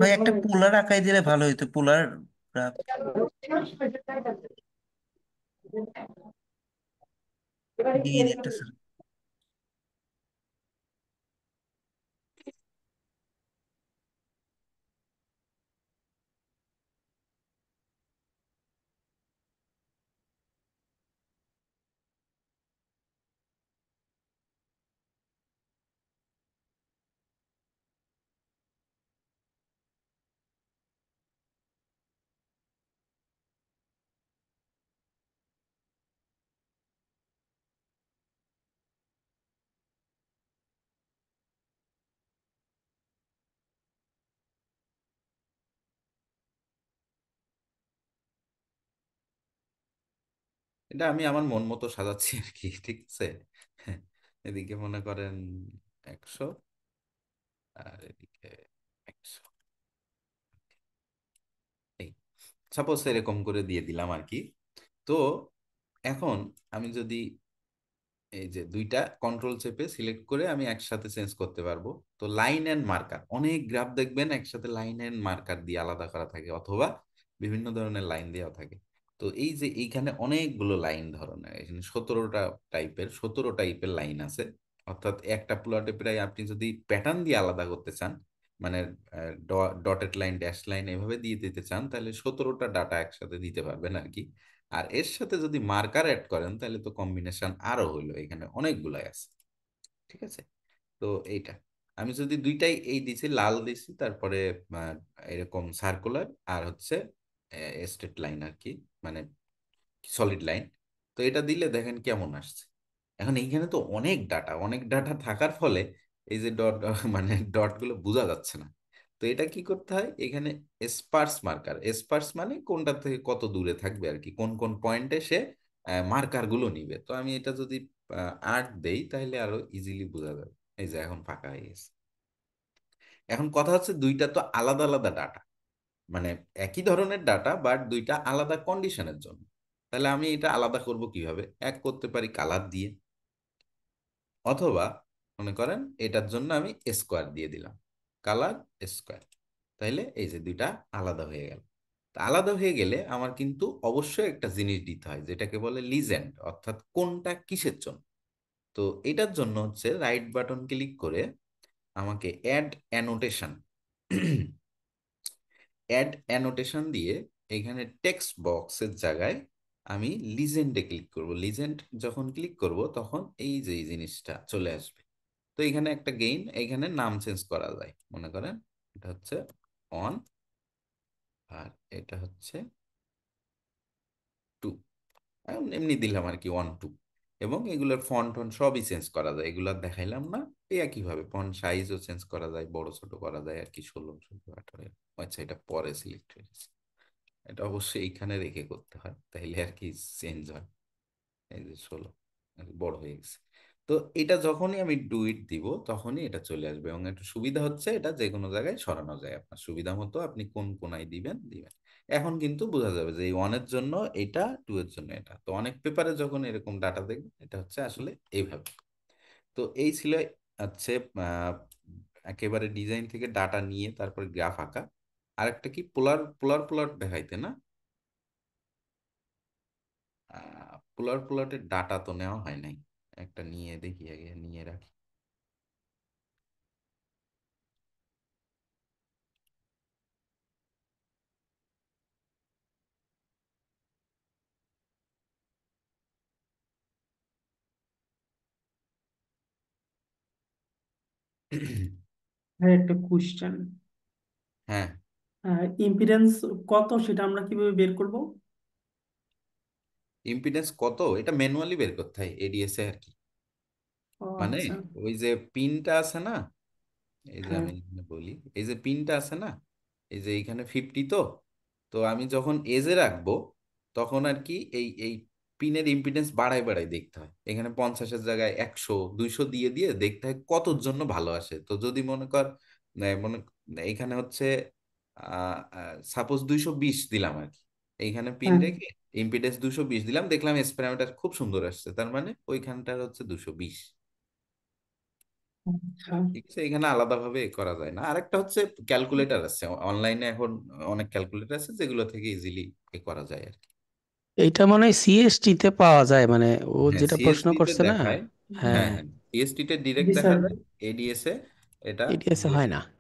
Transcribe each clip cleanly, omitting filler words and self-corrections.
ভাই একটা পোলার আঁকাই দিলে ভালো হইতো, পোলার গ্রাফ দিয়ে দিতেছে। এটা আমি আমার মন মতো সাজাচ্ছি আর কি, ঠিক আছে। এদিকে মনে করেন 100, আর এদিকে 100, এই সাপোজ এরকম করে দিয়ে দিলাম আর কি। তো এখন আমি যদি এই যে দুইটা কন্ট্রোল চেপে সিলেক্ট করে আমি একসাথে চেঞ্জ করতে পারবো। তো লাইন এন্ড মার্কার, অনেক গ্রাফ দেখবেন একসাথে লাইন এন্ড মার্কার দিয়ে আলাদা করা থাকে, অথবা বিভিন্ন ধরনের লাইন দেওয়া থাকে। তো এই যে এইখানে অনেকগুলো লাইন ধরনের, এখানে 17 টাইপের লাইন আছে। অর্থাৎ একটা প্লটে প্রায় আপনি যদি প্যাটার্ন দিয়ে আলাদা করতে চান, মানে ডটেড লাইন, ড্যাশ লাইন এভাবে দিয়ে দিতে চান, তাহলে 17টা ডাটা একসাথে দিতে পারবেন আর কি। আর এর সাথে যদি মার্কার অ্যাড করেন তাহলে তো কম্বিনেশন আরো হইলো, এখানে অনেকগুলাই আছে, ঠিক আছে। তো এইটা আমি যদি দুইটাই এই দিছি, লাল দিছি, তারপরে আহ, এরকম সার্কুলার আর হচ্ছে স্ট্রেট লাইন আর কি, মানে সলিড লাইন। তো এটা দিলে দেখেন কেমন আসছে। এখন এইখানে তো অনেক ডাটা থাকার ফলে এই যে ডট মানে ডট গুলো বোঝা যাচ্ছে না। তো এটা কি করতে হয়, এখানে স্পার্স মার্কার, স্পার্স মানে কোনটা থেকে কত দূরে থাকবে আর কি, কোন কোন পয়েন্টে সে মার্কার গুলো নিবে। তো আমি এটা যদি 8 দেই তাহলে আরো ইজিলি বোঝা যাবে। এই যে এখন ফাঁকা হয়ে গেছে। এখন কথা হচ্ছে দুইটা তো আলাদা আলাদা ডাটা, মানে একই ধরনের ডাটা বাট দুইটা আলাদা কন্ডিশনের জন্য। তাহলে আমি এটা আলাদা করব কিভাবে? এক করতে পারি কালার দিয়ে, অথবা মনে করেন এটার জন্য আমি স্কোয়ার দিয়ে দিলাম, কালার স্কোয়ার। তাইলে এই যে দুইটা আলাদা হয়ে গেল। তা আলাদা হয়ে গেলে আমার কিন্তু অবশ্যই একটা জিনিস দিতে হয় যেটাকে বলে লিজেন্ড, অর্থাৎ কোনটা কিসের জন্য। তো এটার জন্য হচ্ছে রাইট বাটন ক্লিক করে আমাকে অ্যাড অ্যানোটেশন, অ্যাড অ্যানোটেশন দিয়ে এখানে টেক্সট বক্সের জায়গায় আমি লিজেন্ডে ক্লিক করব। লিজেন্ড যখন ক্লিক করব তখন এই যে এই জিনিসটা চলে আসবে। তো এখানে একটা গেইন, এখানে নাম চেঞ্জ করা যায়, মনে করেন এটা হচ্ছে অন, আর এটা হচ্ছে টু, এমনি দিলাম আর কি 1 2। এবং এগুলোর ফন্ট টন সবই চেঞ্জ করা যায়, এগুলো আর দেখাইলাম না। এই একইভাবে ফন্ট সাইজও চেঞ্জ করা যায়, বড় ছোট করা যায় আর কি, 16 14 18। আচ্ছা, এটা পরে সিলেক্ট হয়ে গেছে, এটা অবশ্যই এইখানে রেখে করতে হয় তাইলে আর কি চেঞ্জ হয়। এই যে 16 আর কি বড় হয়ে গেছে। তো এটা যখনই আমি ডু ইট দিব তখনই এটা চলে আসবে, এবং একটা সুবিধা হচ্ছে এটা যে কোনো জায়গায় সরানো যায়, আপনার সুবিধা মতো আপনি কোন কোনায় দিবেন দিবেন। এখন কিন্তু বোঝা যাবে যে এই ওয়ানের জন্য এটা, টু এর জন্য এটা। তো অনেক পেপারে যখন এরকম ডাটা দেখবেন এটা হচ্ছে আসলে এইভাবে। তো এই ছিল হচ্ছে আহ, একেবারে ডিজাইন থেকে ডাটা নিয়ে তারপর গ্রাফ আঁকা। আরেকটা কি পোলার পোলার প্লট দেখাইতে না? পোলার প্লটের ডাটা তো নেওয়া হয় নাই, একটা নিয়ে দেখি, আগে নিয়ে রাখি। হ্যাঁ, একটা কোশ্চেন। হ্যাঁ, ইম্পিডেন্স কত সেটা আমরা কিভাবে বের করব? ইম্পিডেন্স কত এটা ম্যানুয়ালি বের করতে হয় এডিএস এ আর কি। ও মানে আচ্ছা। ওই যে পিনটা আছে না, এই যে হ্যাঁ। আমি এখানে বলি, এই যে পিনটা আছে না, এই যে এইখানে 50, তো তো আমি যখন এজে রাখবো তখন আর কি এই এই পিনের ইম্পিডেন্স বাড়ায় বাড়ায় দেখতে হয়। এখানে 50-এর জায়গায় 100 200 দিয়ে দিয়ে দেখতে হয় কতর জন্য ভালো আসে। তো যদি মনে কর মনে এইখানে হচ্ছে সাপোজ 220 দিলাম আর কি, এইখানে পিন হ্যাঁ। রেখে ইম্পিডেন্স 220 দিলাম, দেখলাম এস প্যারামিটার খুব সুন্দর আসছে, তার মানে ওইখানটার হচ্ছে 220। আচ্ছা। ঠিক আছে, এখানে আলাদাভাবে করা যায় না। আরেকটা হচ্ছে ক্যালকুলেটর আছে অনলাইনে এখন, অনেক ক্যালকুলেটর আছে যেগুলো থেকে ইজিলি করা যায় আর কি। এইটা মনে হয় সিএসটি তে পাওয়া যায়, মানে ও হ্যাঁ, যেটা প্রশ্ন সিএসটি তে করছে না। দেখায়। হ্যাঁ হ্যাঁ। হ্যাঁ, সিএসটি তে ডিরেক্ট জি দেখা স্যার। যায়, এডিএস এ এটা এটিএস এ দিয়ে হয় না। দেয়,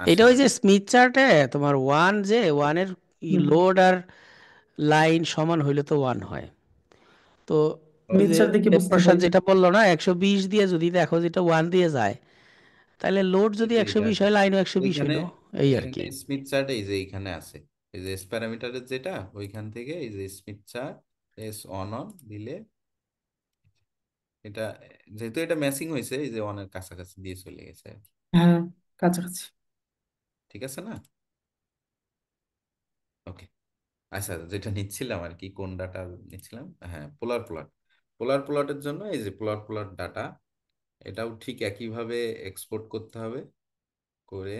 আসে এটা ওই না। যে স্মিথ চার্টে তোমার ওয়ান, যে ওয়ানের লোড আর লাইন সমান হইলে তো ওয়ান হয়। তো ওই যে মিক্সার দেখে বুঝতে দেবপ্রসাদ পারি। যেটা বললো না, 120 দিয়ে যদি দেখো যেটা ওয়ান দিয়ে যায়, তাহলে লোড এই যদি যে একশো এটা বিশ আছে হয়, লাইনও 120 ওইখানে, হইলো। এই আর এখানে কি। স্মিথ চার্ট এই যে এইখানে আছে, এই যে এস প্যারামিটারের যেটা ওইখান থেকে এই যে Smith chart S on on দিলে এটা, যেহেতু এটা ম্যাচিং হয়েছে এই যে অনের কাছাকাছি দিয়ে চলে গেছে আর কি। হ্যাঁ, কাছাকাছি। ঠিক আছে না? ওকে। আচ্ছা, যেটা নিচ্ছিলাম আর কি, কোন ডাটা নিচ্ছিলাম, হ্যাঁ পোলার প্লট। পোলার প্লটের জন্য এই যে পোলার প্লট ডাটা, এটাও ঠিক একইভাবে এক্সপোর্ট করতে হবে, করে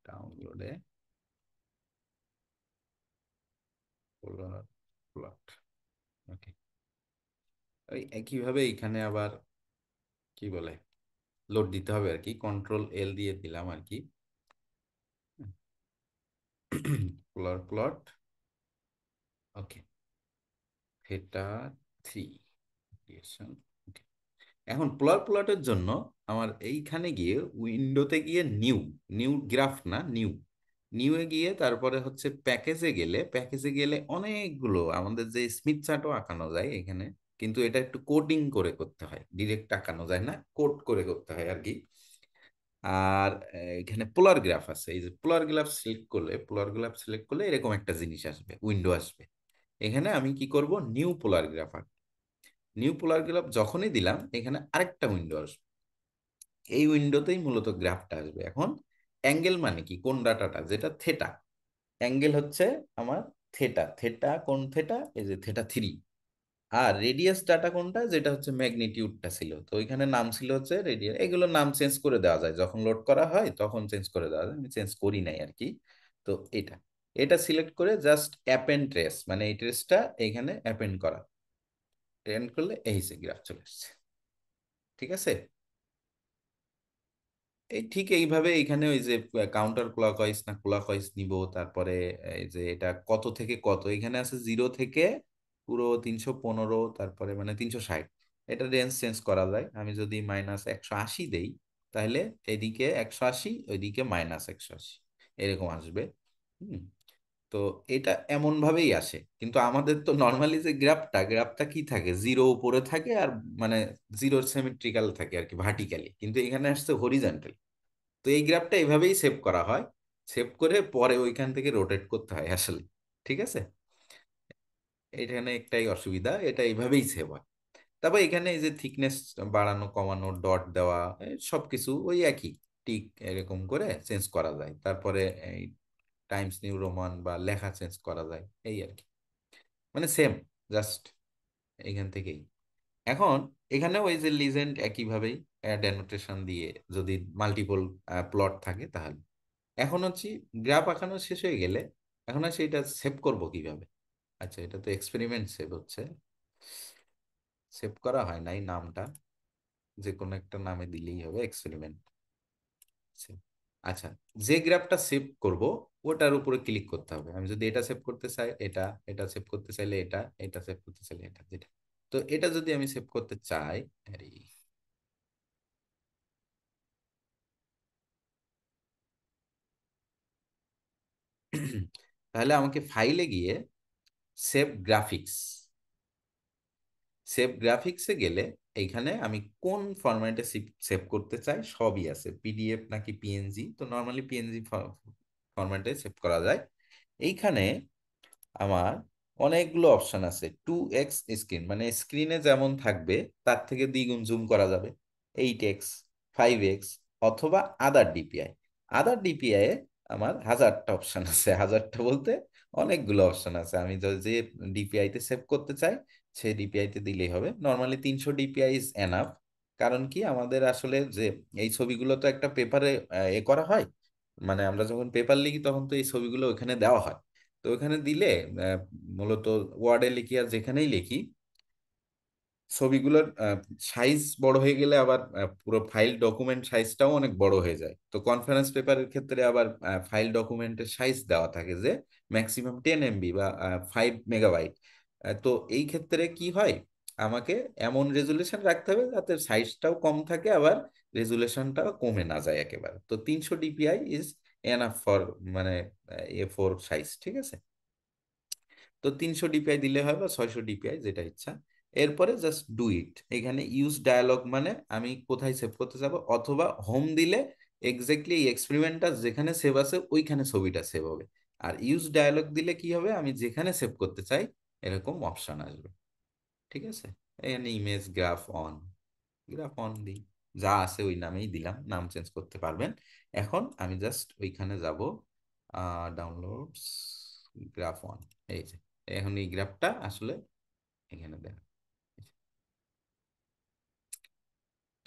ডাউনলোডে পোলার প্লট। ওকে, ওই একইভাবে এখানে আবার কি বলে লোড দিতে হবে আর কি, কন্ট্রোল এল দিয়ে দিলাম আর কি। পোলার প্লট, ওকে, থিটা 3। এখন পোলার প্লটের জন্য আমার এইখানে গিয়ে উইন্ডোতে গিয়ে নিউ, নিউ গ্রাফ না, নিউ, নিউয়ে গিয়ে তারপরে হচ্ছে প্যাকেজে গেলে, প্যাকেজে গেলে অনেকগুলো আমাদের যে স্মিথ চার্টও আঁকানো যায় এখানে, কিন্তু এটা একটু কোডিং করে করতে হয়, ডিরেক্ট আঁকানো যায় না, কোড করে করতে হয় আর কি। আর এখানে পোলার গ্রাফ আছে, এই যে পোলার গ্রাফ সিলেক্ট করলে, পোলার গ্রাফ সিলেক্ট করলে এরকম একটা জিনিস আসবে, উইন্ডো আসবে। এখানে আমি কি করব, New Polar graph. New Polar graph যখনই দিলাম এখানে আরেকটা উইন্ডো আসবে, এই উইন্ডোতেই মূলত গ্রাফটা আসবে। এখন অ্যাঙ্গেল মানে কি, কোন ডাটাটা, যেটা থেটা, অ্যাঙ্গেল হচ্ছে আমার থেটা, থেটা কোন থেটা, এই যে থেটা 3। আর রেডিয়াস ডাটা কোনটা, যেটা হচ্ছে ম্যাগনিটিউডটা ছিল, তো ওইখানে নাম ছিল হচ্ছে রেডিয়াস। এগুলো নাম চেঞ্জ করে দেওয়া যায়, যখন লোড করা হয় তখন চেঞ্জ করে দেওয়া যায়, আমি চেঞ্জ করি নাই আর কি। তো এটা, এটা সিলেক্ট করে জাস্ট অ্যাপেন্ড ট্রেস, মানে এই ট্রেসটা এখানে অ্যাপেন্ড করা, অ্যাপেন্ড করলে এই যে গ্রাফ চলে আসছে। ঠিক আছে, এই ঠিক এইভাবে এখানে ওই যে কাউন্টার ক্লকওয়াইজ না ক্লকওয়াইজ নিব, তারপরে এই যে এটা কত থেকে কত, এখানে আছে 0 থেকে পুরো 315, তারপরে মানে 360, এটা রেঞ্জ চেঞ্জ করা যায়। আমি যদি -180 দেই, তাহলে এদিকে 180, ওইদিকে -180, এরকম আসবে। হুম। তো এটা এমন ভাবেই আসে, কিন্তু আমাদের তো নর্মালি যে গ্রাফটা, গ্রাফটা কি থাকে, জিরো উপরে থাকে আর মানে জিরোর সিমেট্রিক্যাল থাকে আর কি, ভার্টিক্যালি, কিন্তু এখানে আসছে হরিজন্টাল। তো এই গ্রাফটা এইভাবেই সেভ করা হয়, সেভ করে পরে ওইখান থেকে রোটেট করতে হয় আসলে। ঠিক আছে, এখানে একটাই অসুবিধা, এটা এইভাবেই সেভ হয়। তারপর এখানে এই যে থিকনেস বাড়ানো কমানো, ডট দেওয়া, সবকিছু ওই একই, টিক এরকম করে চেঞ্জ করা যায়। তারপরে এই টাইমস নিউ রোমান বা লেখা চেঞ্জ করা যায়, এই আর কি, মানে সেম, জাস্ট এখান থেকেই। এখন এখানে ওই যে লিজেন্ড একইভাবেই অ্যাড অ্যানোটেশন দিয়ে, যদি মাল্টিপল প্লট থাকে তাহলে। এখন হচ্ছে গ্রাফ আঁকানো শেষ হয়ে গেলে, এখন আর সেটা সেভ করব কিভাবে। আচ্ছা, এটা তো এক্সপেরিমেন্ট সেভ হচ্ছে, সেভ করা হয় নাই নামটা, যে কোনো একটা নামে দিলেই হবে, এক্সপেরিমেন্ট। আচ্ছা, যে গ্রাফটা সেভ করব ওটার উপরে ক্লিক করতে হবে। আমি যদি এটা সেভ করতে চাই, এটা, এটা সেভ করতে চাইলে এটা, এটা সেভ করতে চাইলে এটা, যেটা, তো এটা যদি আমি সেভ করতে চাই, আরে, তাহলে আমাকে ফাইলে গিয়ে সেভ গ্রাফিক্স, সেভ গ্রাফিক্সে গেলে এইখানে আমি কোন ফরম্যাটে সেভ করতে চাই সবই আছে, পিডিএফ নাকি পিএনজি, তো নর্মালি পিএনজি ফরম্যাটে সেভ করা যায়। এইখানে আমার অনেকগুলো অপশন আছে, 2x স্ক্রিন, মানে স্ক্রিনে যেমন থাকবে তার থেকে দ্বিগুণ জুম করা যাবে, 8x, 5x, অথবা আদার ডিপিআই। আদার ডিপিআই এ আমার হাজারটা অপশন আছে, হাজারটা বলতে অনেকগুলো অপশন আছে। আমি যে ডিপিআই তে সেভ করতে চাই সেই ডিপিআই তে দিলেই হবে, নর্মালি 300 ডিপিআই ইজ এনাফ। কারণ কি, আমাদের আসলে যে এই ছবিগুলো তো একটা পেপারে করা হয়, মানে আমরা যখন পেপার লিখি তখন তো এই ছবিগুলো ওখানে দেওয়া হয়। তো ওখানে দিলে আহ, মূলত ওয়ার্ডে লিখি আর যেখানেই লিখি, ছবিগুলোর সাইজ বড় হয়ে গেলে আবার পুরো ফাইল ডকুমেন্ট সাইজটাও অনেক বড় হয়ে যায়। তো কনফারেন্স পেপারের ক্ষেত্রে আবার ফাইল ডকুমেন্টের সাইজ দেওয়া থাকে যে ম্যাক্সিমাম 10 MB বা 5 মেগাবাইট। তো এই ক্ষেত্রে কি হয়, আমাকে এমন রেজুলেশন রাখতে হবে যাতে সাইজটাও কম থাকে আবার রেজুলেশনটাও কমে না যায় একেবারে। তো 300 DPI ইজ এনাফ ফর মানে A4 সাইজ, ঠিক আছে। তো 300 DPI দিলে হয় বা 600 DPI, যেটা ইচ্ছা। এরপরে জাস্ট ডু ইট। এখানে ইউজ ডায়ালগ মানে আমি কোথায় সেভ করতে যাব, অথবা হোম দিলে এক্স্যাক্টলি এই এক্সপেরিমেন্টটা যেখানে সেভ আছে ওইখানে ছবিটা সেভ হবে। আর ইউজ ডায়ালগ দিলে কি হবে, আমি যেখানে সেভ করতে চাই এরকম অপশন আসবে, ঠিক আছে। এখানে ইমেজ গ্রাফ অন দিই, যা আছে ওই নামেই দিলাম, নাম চেঞ্জ করতে পারবেন। এখন আমি জাস্ট ওইখানে যাব, ডাউনলোডস, গ্রাফ অন, এই যে এখন এই গ্রাফটা আসলে এখানে দেন।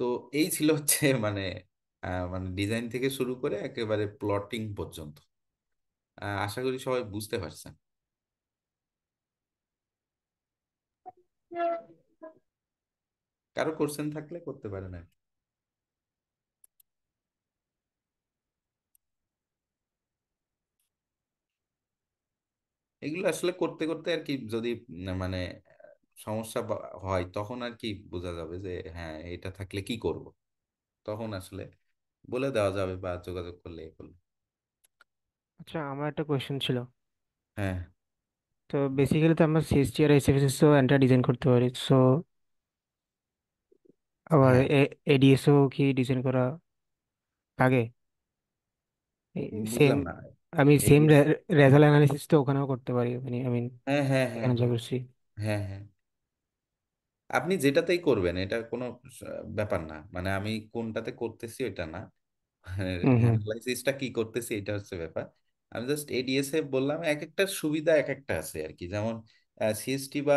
তো এই ছিল হচ্ছে মানে মানে ডিজাইন থেকে শুরু করে একেবারে প্লটিং পর্যন্ত। আশা করি সবাই বুঝতে পারছেন। কারো কোশ্চেন থাকলে করতে পারেন আর কি। এগুলো আসলে করতে করতে আর কি, যদি মানে সমস্যা হয় তখন আর কি বোঝা যাবে যে হ্যাঁ এটা থাকলে কি করব, তখন আসলে বলে দেওয়া যাবে বা যোগাযোগ করলে এ করলে। আচ্ছা, আমার একটা কোয়েশ্চেন ছিল। হ্যাঁ, তো বেসিক্যালি তো আমরা সিএসটি আর এসএফএসএস ও এন্টার ডিজাইন করতে পারি, সো আবার হ্যাঁ, এডিএসও কি ডিজাইন করা লাগে? সেম, বুঝলাম না। আমি সেম এডিএস, রেজাল্ট অ্যানালিসিস তো ওখানেও করতে পারি, মানে আমি হ্যাঁ হ্যাঁ হ্যাঁ এখানে যা হ্যাঁ করছি। হ্যাঁ হ্যাঁ, আপনি যেটাতেই করবেন এটা কোনো ব্যাপার না, মানে আমি কোনটাতে করতেছি এটা না, হুম হুম। অ্যানালাইসিসটা কি করতেছি এটা হচ্ছে ব্যাপার। আমি জাস্ট এডিএস এ বললাম এক একটা সুবিধা এক একটা আছে আর কি, যেমন সিএসটি বা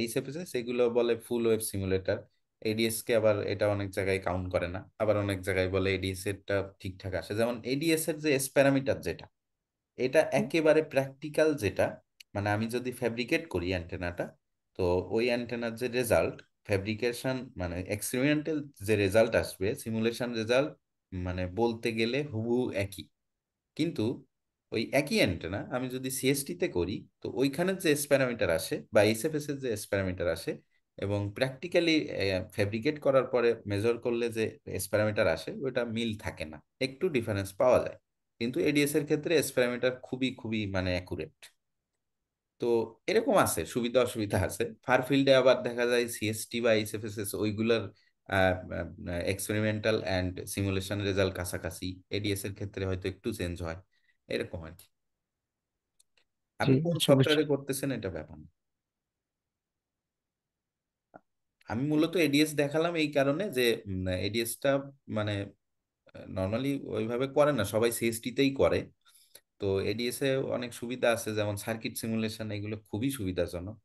এইচএফএস সেগুলো বলে ফুল ওয়েব সিমুলেটর, এডিএস কে আবার এটা অনেক জায়গায় কাউন্ট করে না, আবার অনেক জায়গায় বলে এডিএস এরটা ঠিকঠাক আসে। যেমন এডিএস এর যে এস প্যারামিটার যেটা, এটা একেবারে প্র্যাকটিক্যাল যেটা, মানে আমি যদি ফ্যাব্রিকেট করি অ্যান্টেনাটা, তো ওই অ্যান্টেনার যে রেজাল্ট, ফ্যাব্রিকেশন মানে এক্সপেরিমেন্টাল যে রেজাল্ট আসবে, সিমুলেশন রেজাল্ট মানে বলতে গেলে হুবহু একই। কিন্তু ওই একই অ্যান্টেনা আমি যদি সিএসটি তে করি, তো ওইখানে যে এস প্যারামিটার আসে বা এইচএফএস এর যে এস প্যারামিটার আসে, এবং প্র্যাকটিক্যালি ফ্যাব্রিকেট করার পরে মেজর করলে যে এস প্যারামিটার আসে, ওটা মিল থাকে না, একটু ডিফারেন্স পাওয়া যায়। কিন্তু এডিএস এর ক্ষেত্রে এস প্যারামিটার খুবই খুবই মানে অ্যাকুরেট। তো এরকম আছে, সুবিধা অসুবিধা আছে। ফার ফিল্ডে আবার দেখা যায় সিএসটি বা এইচএফএসএস ওইগুলোর এক্সপেরিমেন্টাল অ্যান্ড সিমুলেশন রেজাল্ট কাছাকাছি, এডিএস এর ক্ষেত্রে হয়তো একটু চেঞ্জ হয়, এরকম আর কি। জি, আপনি কোন আচ্ছা বুঝছি। সফটওয়্যারে করতেছেন এটা ব্যাপার না। আমি মূলত এডিএস দেখালাম এই কারণে যে এডিএসটা মানে নর্মালি ওইভাবে করে না, সবাই সিএসটি তেই করে। তো এডিএস এ অনেক সুবিধা আছে, যেমন সার্কিট সিমুলেশন, এগুলো খুবই সুবিধাজনক।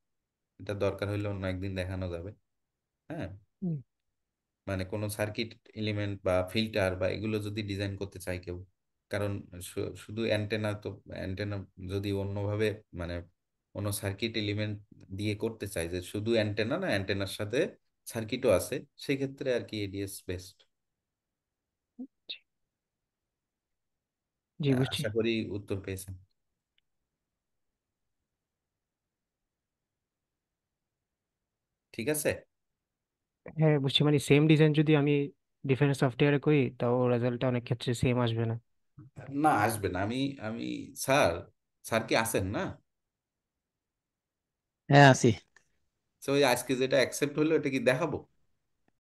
এটা দরকার হলে অন্য একদিন দেখানো যাবে। হ্যাঁ, হুম, মানে কোনো সার্কিট এলিমেন্ট বা ফিল্টার বা এগুলো যদি ডিজাইন করতে চায় কেউ, কারণ শুধু অ্যান্টেনা তো, অ্যান্টেনা যদি অন্যভাবে মানে অন্য সার্কিট এলিমেন্ট দিয়ে করতে চায়, যে শুধু অ্যান্টেনা না, অ্যান্টেনার সাথে সার্কিটও আছে, সেক্ষেত্রে আর কি এডিএস বেস্ট। জি বুঝছি। আশা করি উত্তর পেয়েছেন। ঠিক আছে। হ্যাঁ বুঝছি, মানে সেম ডিজাইন যদি আমি ডিফারেন্ট সফটওয়্যারে করি তাও রেজাল্টটা অনেক ক্ষেত্রে সেম আসবে না। না, আসবে না। আমি আমি স্যার, স্যার কি আছেন না? হ্যাঁ, আছি। তো ওই আজকে যেটা অ্যাকসেপ্ট হলো এটা কি দেখাবো?